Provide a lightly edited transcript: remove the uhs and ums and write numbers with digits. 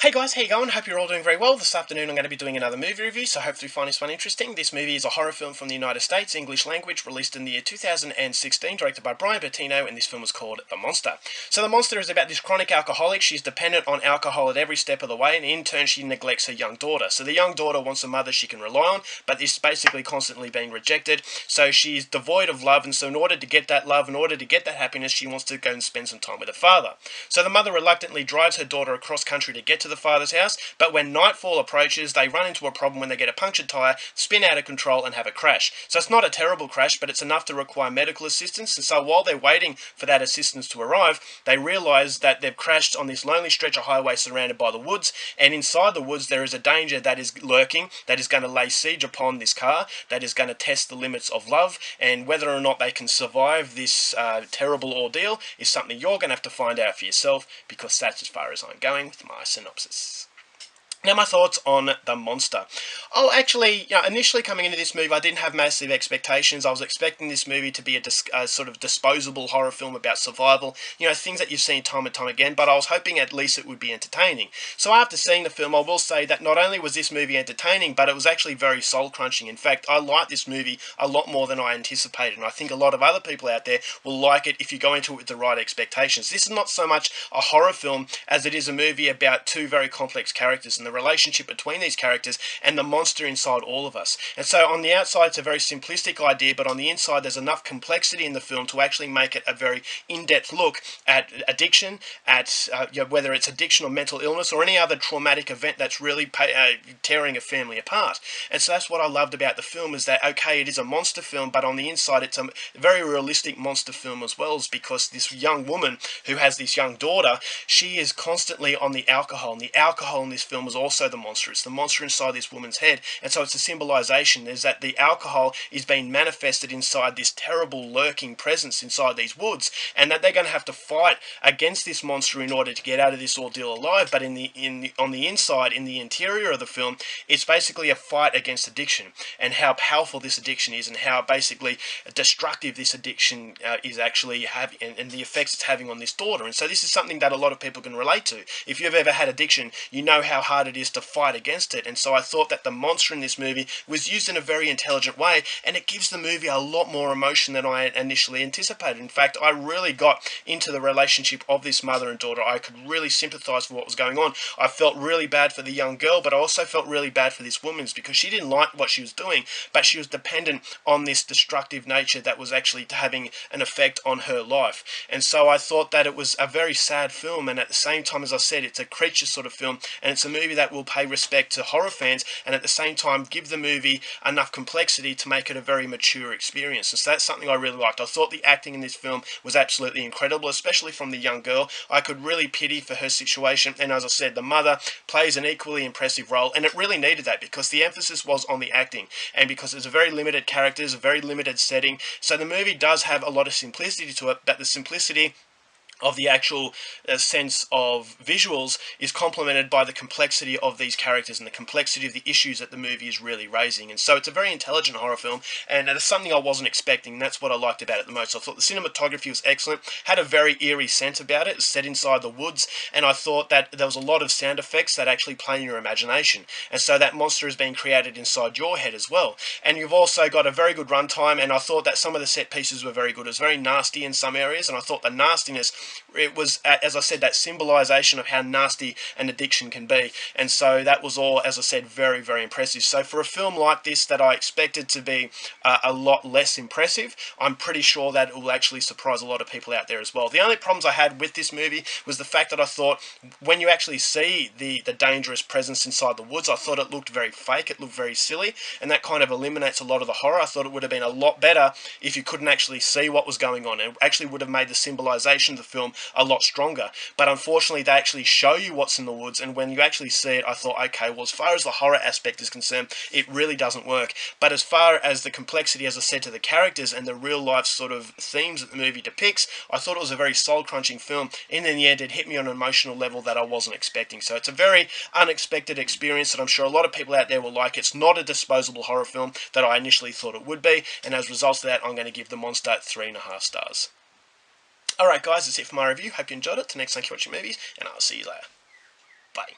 Hey guys, how you going? Hope you're all doing very well. This afternoon I'm going to be doing another movie review, so hopefully you find this one interesting. This movie is a horror film from the United States, English language, released in the year 2016, directed by Brian Bertino, and this film was called The Monster. So The Monster is about this chronic alcoholic. She's dependent on alcohol at every step of the way, and in turn she neglects her young daughter. So the young daughter wants a mother she can rely on, but is basically constantly being rejected. So she's devoid of love, and so in order to get that love, in order to get that happiness, she wants to go and spend some time with her father. So the mother reluctantly drives her daughter across country to get to the father's house, but when nightfall approaches, they run into a problem when they get a punctured tyre, spin out of control and have a crash. So it's not a terrible crash, but it's enough to require medical assistance, and so while they're waiting for that assistance to arrive, they realise that they've crashed on this lonely stretch of highway surrounded by the woods, and inside the woods there is a danger that is lurking, that is going to lay siege upon this car, that is going to test the limits of love, and whether or not they can survive this terrible ordeal is something you're going to have to find out for yourself, because that's as far as I'm going with my synopsis. Now, my thoughts on The Monster. Oh, actually, initially coming into this movie, I didn't have massive expectations. I was expecting this movie to be a sort of disposable horror film about survival, things that you've seen time and time again, but I was hoping at least it would be entertaining. So after seeing the film, I will say that not only was this movie entertaining, but it was actually very soul-crunching. In fact, I liked this movie a lot more than I anticipated, and I think a lot of other people out there will like it if you go into it with the right expectations. This is not so much a horror film as it is a movie about two very complex characters, and the relationship between these characters and the monster inside all of us. And so on the outside it's a very simplistic idea, but on the inside there's enough complexity in the film to actually make it a very in-depth look at addiction, at whether it's addiction or mental illness or any other traumatic event that's really tearing a family apart. And so that's what I loved about the film, is that okay, it is a monster film, but on the inside it's a very realistic monster film as well, because this young woman who has this young daughter, she is constantly on the alcohol, and the alcohol in this film is also the monster. It's the monster inside this woman's head, and so it's a symbolization is that the alcohol is being manifested inside this terrible lurking presence inside these woods, and that they're going to have to fight against this monster in order to get out of this ordeal alive. But on the inside, in the interior of the film, it's basically a fight against addiction, and how powerful this addiction is, and how basically destructive this addiction is actually having, and the effects it's having on this daughter. And so this is something that a lot of people can relate to. If you've ever had addiction, you know how hard it is to fight against it. And so I thought that the monster in this movie was used in a very intelligent way, and it gives the movie a lot more emotion than I initially anticipated. In fact, I really got into the relationship of this mother and daughter. I could really sympathise for what was going on. I felt really bad for the young girl, but I also felt really bad for this woman, because she didn't like what she was doing, but she was dependent on this destructive nature that was actually having an effect on her life. And so I thought that it was a very sad film, and at the same time, as I said, it's a creature sort of film, and it's a movie that will pay respect to horror fans, and at the same time give the movie enough complexity to make it a very mature experience. And so that's something I really liked. I thought the acting in this film was absolutely incredible, especially from the young girl. I could really pity for her situation, and as I said, the mother plays an equally impressive role, and it really needed that, because the emphasis was on the acting, and because it's a very limited characters, a very limited setting. So the movie does have a lot of simplicity to it, but the simplicity of the actual sense of visuals is complemented by the complexity of these characters and the complexity of the issues that the movie is really raising. And so it's a very intelligent horror film, and it's something I wasn't expecting, and that's what I liked about it the most. I thought the cinematography was excellent, had a very eerie sense about it. It's set inside the woods, and I thought that there was a lot of sound effects that actually play in your imagination, and so that monster is being created inside your head as well. And you've also got a very good runtime, and I thought that some of the set pieces were very good. It was very nasty in some areas, and I thought the nastiness, it was, as I said, that symbolization of how nasty an addiction can be. And so that was all, as I said, very, very impressive. So for a film like this that I expected to be a lot less impressive, I'm pretty sure that it will actually surprise a lot of people out there as well. The only problems I had with this movie was the fact that I thought when you actually see the dangerous presence inside the woods, I thought it looked very fake, it looked very silly, and that kind of eliminates a lot of the horror. I thought it would have been a lot better if you couldn't actually see what was going on. It actually would have made the symbolization of the film a lot stronger, but unfortunately they actually show you what's in the woods, and when you actually see it, I thought, okay, well, as far as the horror aspect is concerned, it really doesn't work. But as far as the complexity, as I said, to the characters and the real life sort of themes that the movie depicts, I thought it was a very soul-crunching film, and in the end it hit me on an emotional level that I wasn't expecting. So it's a very unexpected experience that I'm sure a lot of people out there will like. It's not a disposable horror film that I initially thought it would be, and as a result of that, I'm going to give The Monster 3.5 stars. Alright guys, that's it for my review. Hope you enjoyed it. Till next time, keep watching movies, and I'll see you later. Bye.